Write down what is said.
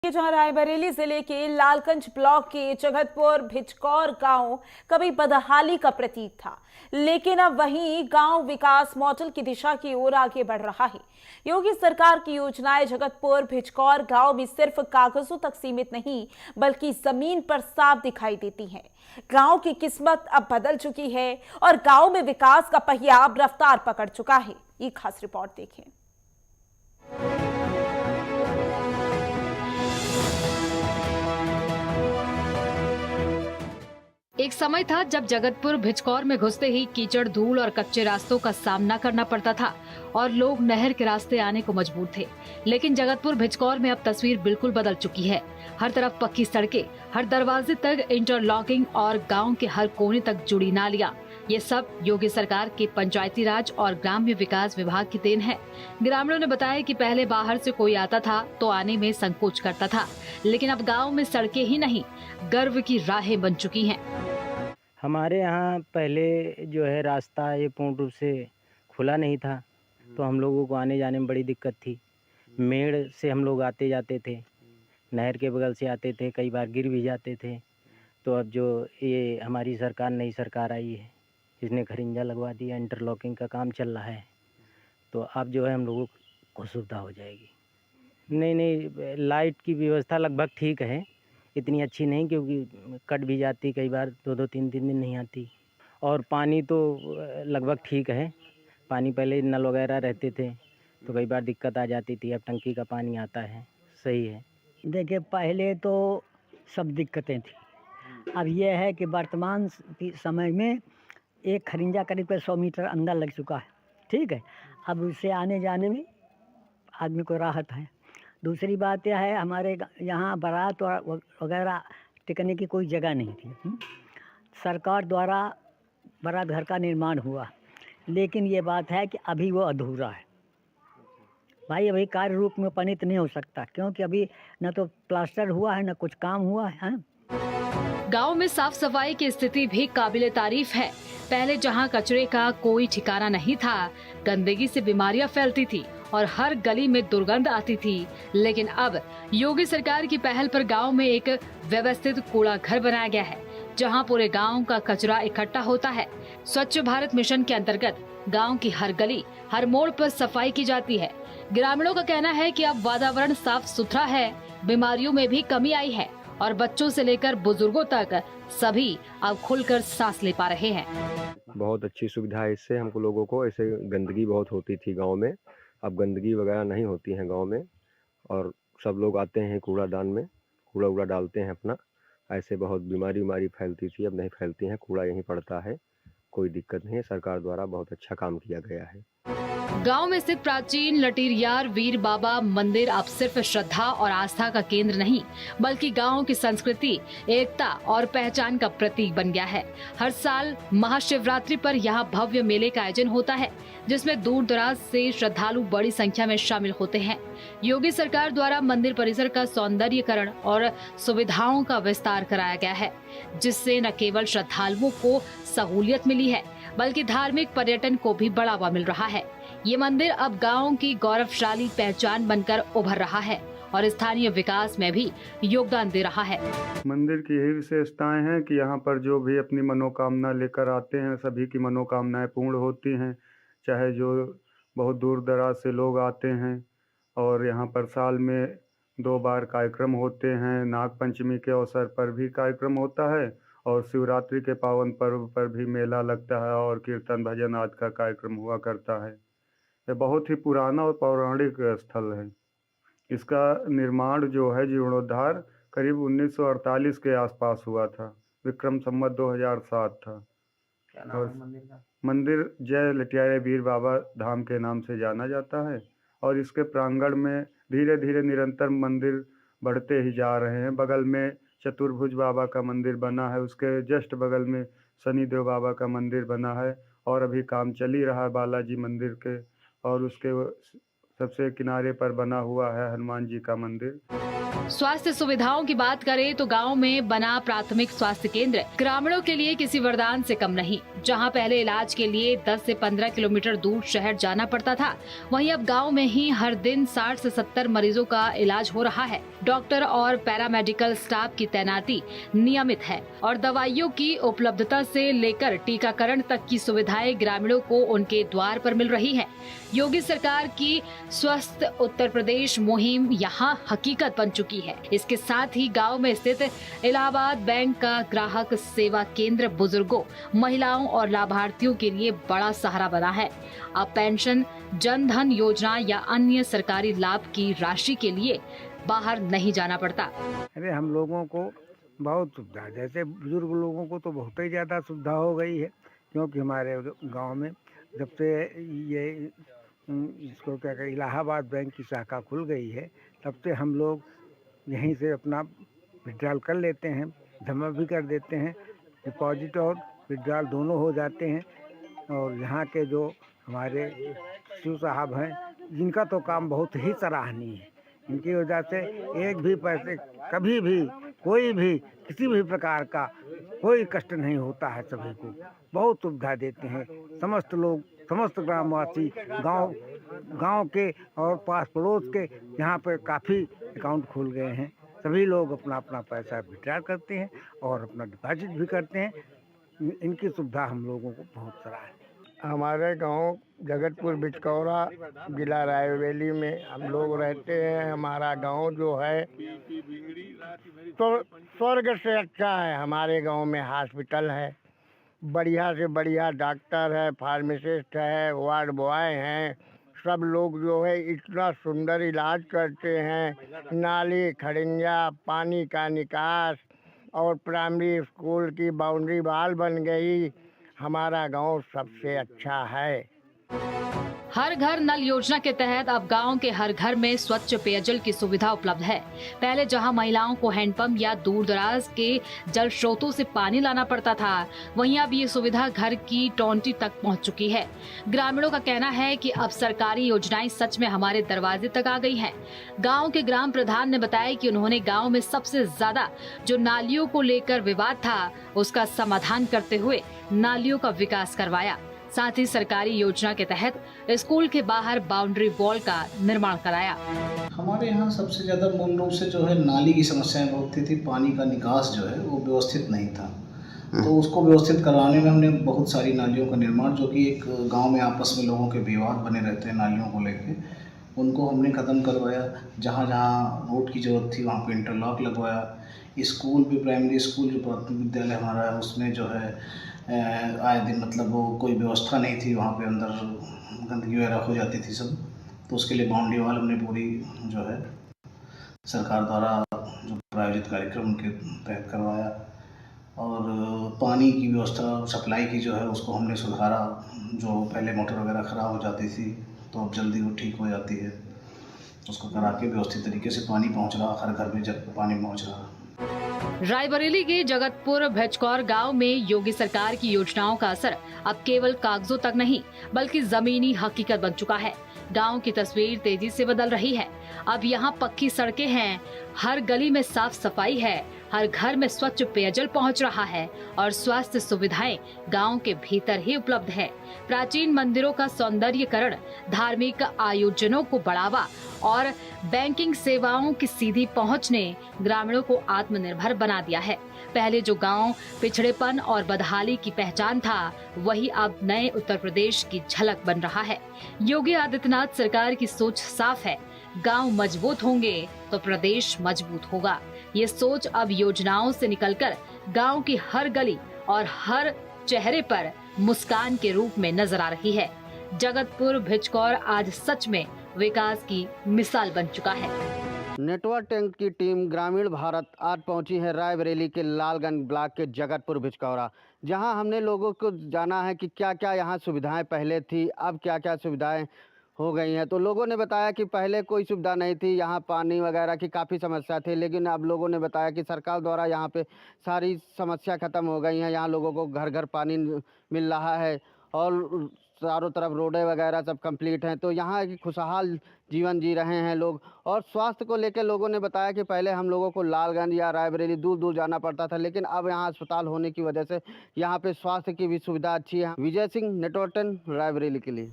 जहां रायबरेली जिले के लालगंज ब्लॉक के जगतपुर भिचकौर गांव कभी बदहाली का प्रतीक था, लेकिन अब वहीं गांव विकास मॉडल की दिशा की ओर आगे बढ़ रहा है। योगी सरकार की योजनाएं जगतपुर भिचकौर गांव में सिर्फ कागजों तक सीमित नहीं, बल्कि जमीन पर साफ दिखाई देती हैं। गांव की किस्मत अब बदल चुकी है और गांव में विकास का पहिया अब रफ्तार पकड़ चुका है। ये खास रिपोर्ट देखें। एक समय था जब जगतपुर भिचकौर में घुसते ही कीचड़, धूल और कच्चे रास्तों का सामना करना पड़ता था और लोग नहर के रास्ते आने को मजबूर थे। लेकिन जगतपुर भिचकौर में अब तस्वीर बिल्कुल बदल चुकी है। हर तरफ पक्की सड़कें, हर दरवाजे तक इंटरलॉकिंग और गांव के हर कोने तक जुड़ी नालियां। ये सब योगी सरकार के पंचायती राज और ग्राम्य विकास विभाग की देन है। ग्रामीणों ने बताया कि पहले बाहर से कोई आता था तो आने में संकोच करता था, लेकिन अब गांव में सड़कें ही नहीं, गर्व की राहें बन चुकी हैं। हमारे यहाँ पहले जो है रास्ता ये पूर्ण रूप से खुला नहीं था, तो हम लोगों को आने जाने में बड़ी दिक्कत थी। मेड़ से हम लोग आते जाते थे, नहर के बगल से आते थे, कई बार गिर भी जाते थे। तो अब जो ये हमारी सरकार, नई सरकार आई है, इसने खरिंजा लगवा दिया, इंटरलॉकिंग का काम चल रहा है, तो अब जो है हम लोगों को सुविधा हो जाएगी। नहीं, लाइट की व्यवस्था लगभग ठीक है, इतनी अच्छी नहीं, क्योंकि कट भी जाती, कई बार 2-2 3-3 दिन नहीं आती। और पानी तो लगभग ठीक है। पानी पहले नल वगैरह रहते थे तो कई बार दिक्कत आ जाती थी, अब टंकी का पानी आता है, सही है। देखिए, पहले तो सब दिक्कतें थी। अब यह है कि वर्तमान समय में एक खरिंजा करीब 100 मीटर अंदर लग चुका है, ठीक है। अब उससे आने जाने में आदमी को राहत है। दूसरी बात यह है, हमारे यहाँ बारात वगैरह टिकने की कोई जगह नहीं थी। सरकार द्वारा बारात घर का निर्माण हुआ, लेकिन ये बात है कि अभी वो अधूरा है भाई। अभी कार्य रूप में परिणत नहीं हो सकता, क्योंकि अभी न तो प्लास्टर हुआ है, न कुछ काम हुआ है। गांव में साफ सफाई की स्थिति भी काबिले तारीफ है। पहले जहां कचरे का कोई ठिकाना नहीं था, गंदगी से बीमारियां फैलती थी और हर गली में दुर्गंध आती थी, लेकिन अब योगी सरकार की पहल पर गांव में एक व्यवस्थित कूड़ा घर बनाया गया है, जहां पूरे गांव का कचरा इकट्ठा होता है। स्वच्छ भारत मिशन के अंतर्गत गांव की हर गली, हर मोड़ पर सफाई की जाती है। ग्रामीणों का कहना है कि अब वातावरण साफ सुथरा है, बीमारियों में भी कमी आई है और बच्चों से लेकर बुजुर्गों तक सभी अब खुलकर सांस ले पा रहे हैं। बहुत अच्छी सुविधा है इससे हमको लोगों को। ऐसे गंदगी बहुत होती थी गांव में, अब गंदगी वगैरह नहीं होती है गांव में, और सब लोग आते हैं कूड़ादान में, कूड़ा डालते हैं अपना। ऐसे बहुत बीमारी फैलती थी, अब नहीं फैलती हैं, कूड़ा यहीं पड़ता है, कोई दिक्कत नहीं है। सरकार द्वारा बहुत अच्छा काम किया गया है। गांव में स्थित प्राचीन लटीरियार वीर बाबा मंदिर अब सिर्फ श्रद्धा और आस्था का केंद्र नहीं, बल्कि गांव की संस्कृति, एकता और पहचान का प्रतीक बन गया है। हर साल महाशिवरात्रि पर यहां भव्य मेले का आयोजन होता है, जिसमें दूर दराज से श्रद्धालु बड़ी संख्या में शामिल होते हैं। योगी सरकार द्वारा मंदिर परिसर का सौंदर्यीकरण और सुविधाओं का विस्तार कराया गया है, जिससे न केवल श्रद्धालुओं को सहूलियत मिली है, बल्कि धार्मिक पर्यटन को भी बढ़ावा मिल रहा है। ये मंदिर अब गांव की गौरवशाली पहचान बनकर उभर रहा है और स्थानीय विकास में भी योगदान दे रहा है। मंदिर की यही विशेषताएं हैं कि यहाँ पर जो भी अपनी मनोकामना लेकर आते हैं, सभी की मनोकामनाएं पूर्ण होती हैं। चाहे जो बहुत दूर दराज से लोग आते हैं, और यहाँ पर साल में 2 बार कार्यक्रम होते हैं। नाग पंचमी के अवसर पर भी कार्यक्रम होता है और शिवरात्रि के पावन पर्व पर भी मेला लगता है और कीर्तन भजन आदि का कार्यक्रम हुआ करता है। यह बहुत ही पुराना और पौराणिक स्थल है। इसका निर्माण जो है, जीर्णोद्धार करीब 1948 के आसपास हुआ था। विक्रम संवत 2007 था। क्या नाम है मंदिर का? मंदिर जय लटियारे वीर बाबा धाम के नाम से जाना जाता है, और इसके प्रांगण में धीरे धीरे निरंतर मंदिर बढ़ते ही जा रहे हैं। बगल में चतुर्भुज बाबा का मंदिर बना है, उसके जस्ट बगल में शनिदेव बाबा का मंदिर बना है, और अभी काम चल ही रहा है बालाजी मंदिर के, और उसके सबसे किनारे पर बना हुआ है हनुमान जी का मंदिर। स्वास्थ्य सुविधाओं की बात करें तो गांव में बना प्राथमिक स्वास्थ्य केंद्र ग्रामीणों के लिए किसी वरदान से कम नहीं। जहां पहले इलाज के लिए 10 से 15 किलोमीटर दूर शहर जाना पड़ता था, वहीं अब गांव में ही हर दिन 60 से 70 मरीजों का इलाज हो रहा है। डॉक्टर और पैरामेडिकल स्टाफ की तैनाती नियमित है और दवाइयों की उपलब्धता से लेकर टीकाकरण तक की सुविधाएं ग्रामीणों को उनके द्वार पर मिल रही है। योगी सरकार की स्वस्थ उत्तर प्रदेश मुहिम यहाँ हकीकत बन चुकी है। इसके साथ ही गांव में स्थित इलाहाबाद बैंक का ग्राहक सेवा केंद्र बुजुर्गों, महिलाओं और लाभार्थियों के लिए बड़ा सहारा बना है। अब पेंशन, जन धन योजना या अन्य सरकारी लाभ की राशि के लिए बाहर नहीं जाना पड़ता। अरे हम लोगों को बहुत सुविधा, जैसे बुजुर्ग लोगों को तो बहुत ही ज़्यादा सुविधा हो गई है, क्योंकि हमारे गांव में जब से ये इसको क्या कहते इलाहाबाद बैंक की शाखा खुल गई है, तब से हम लोग यहीं से अपना विड्रॉल कर लेते हैं, जमा भी कर देते हैं, डिपॉजिट और विड्रॉल दोनों हो जाते हैं। और यहाँ के जो हमारे शिव साहब हैं, जिनका तो काम बहुत ही सराहनीय है, इनकी वजह से एक भी पैसे कभी भी कोई भी किसी भी प्रकार का कोई कष्ट नहीं होता है। सभी को बहुत सुविधा देते हैं। समस्त लोग, समस्त ग्रामवासी, गांव के और पास पड़ोस के यहाँ पर काफ़ी अकाउंट खुल गए हैं। सभी लोग अपना अपना पैसा विड्रॉ करते हैं और अपना डिपॉजिट भी करते हैं। इनकी सुविधा हम लोगों को बहुत सराहा है। हमारे गांव जगतपुर बिचकौरा, जिला रायबरेली में हम लोग रहते हैं। हमारा गांव जो है तो स्वर्ग से अच्छा है। हमारे गांव में हॉस्पिटल है, बढ़िया से बढ़िया डॉक्टर है, फार्मासिस्ट है, वार्ड बॉय हैं। सब लोग जो है इतना सुंदर इलाज करते हैं। नाली, खड़िंजा, पानी का निकास और प्राइमरी स्कूल की बाउंड्री वॉल बन गई। हमारा गांव सबसे अच्छा है। हर घर नल योजना के तहत अब गांव के हर घर में स्वच्छ पेयजल की सुविधा उपलब्ध है। पहले जहां महिलाओं को हैंडपंप या दूर दराज के जल स्रोतों से पानी लाना पड़ता था, वहीं अब ये सुविधा घर की टोंटी तक पहुंच चुकी है। ग्रामीणों का कहना है कि अब सरकारी योजनाएं सच में हमारे दरवाजे तक आ गई हैं। गांव के ग्राम प्रधान ने बताया कि उन्होंने गांव में सबसे ज्यादा जो नालियों को लेकर विवाद था, उसका समाधान करते हुए नालियों का विकास करवाया। साथ ही सरकारी योजना के तहत स्कूल के बाहर बाउंड्री वॉल का निर्माण कराया। हमारे यहाँ सबसे ज़्यादा मूल रूप से जो है नाली की समस्याएं बहुत थी। पानी का निकास जो है वो व्यवस्थित नहीं था, तो उसको व्यवस्थित करवाने में हमने बहुत सारी नालियों का निर्माण, जो कि एक गांव में आपस में लोगों के विवाद बने रहते हैं नालियों को लेके, उनको हमने ख़त्म करवाया। जहाँ जहाँ रोड की ज़रूरत थी वहाँ पे इंटरलॉक लगवाया। स्कूल भी, प्राइमरी स्कूल जो प्राथमिक विद्यालय हमारा है, उसमें जो है आए दिन मतलब वो कोई व्यवस्था नहीं थी, वहाँ पे अंदर गंदगी वगैरह हो जाती थी सब, तो उसके लिए बाउंड्री वॉल हमने पूरी जो है सरकार द्वारा जो प्रायोजित कार्यक्रम उनके तहत करवाया। और पानी की व्यवस्था, सप्लाई की जो है उसको हमने सुधारा। जो पहले मोटर वगैरह ख़राब हो जाती थी तो अब जल्दी वो ठीक हो जाती है। उसको करा के व्यवस्थित तरीके से पानी पहुँच रहा, हर घर में जब पानी पहुँच रहा। रायबरेली के जगतपुर भेचकौर गांव में योगी सरकार की योजनाओं का असर अब केवल कागजों तक नहीं, बल्कि जमीनी हकीकत बन चुका है। गांव की तस्वीर तेजी से बदल रही है। अब यहां पक्की सड़कें हैं, हर गली में साफ सफाई है, हर घर में स्वच्छ पेयजल पहुंच रहा है और स्वास्थ्य सुविधाएं गांव के भीतर ही उपलब्ध है। प्राचीन मंदिरों का सौंदर्यीकरण, धार्मिक आयोजनों को बढ़ावा और बैंकिंग सेवाओं की सीधी पहुंच ने ग्रामीणों को आत्मनिर्भर बना दिया है। पहले जो गांव पिछड़ेपन और बदहाली की पहचान था, वही अब नए उत्तर प्रदेश की झलक बन रहा है। योगी आदित्यनाथ सरकार की सोच साफ है, गांव मजबूत होंगे तो प्रदेश मजबूत होगा। ये सोच अब योजनाओं से निकलकर गांव की हर गली और हर चेहरे पर मुस्कान के रूप में नजर आ रही है। जगतपुर भेचकौर आज सच में विकास की मिसाल बन चुका है। नेटवर्क टैंक की टीम ग्रामीण भारत आज पहुंची है रायबरेली के लालगंज ब्लॉक के जगतपुर भिचकौरा, जहां हमने लोगों को जाना है कि क्या क्या यहां सुविधाएं पहले थी, अब क्या क्या सुविधाएं हो गई हैं। तो लोगों ने बताया कि पहले कोई सुविधा नहीं थी, यहाँ पानी वगैरह की काफ़ी समस्या थी, लेकिन अब लोगों ने बताया कि सरकार द्वारा यहाँ पे सारी समस्या ख़त्म हो गई हैं। यहाँ लोगों को घर घर पानी मिल रहा है और चारों तरफ रोडें वगैरह सब कंप्लीट हैं, तो यहाँ एक खुशहाल जीवन जी रहे हैं लोग। और स्वास्थ्य को लेकर लोगों ने बताया कि पहले हम लोगों को लालगंज या रायबरेली दूर दूर जाना पड़ता था, लेकिन अब यहाँ अस्पताल होने की वजह से यहाँ पे स्वास्थ्य की भी सुविधा अच्छी है। विजय सिंह, नेटवर्क 10, रायबरेली के लिए।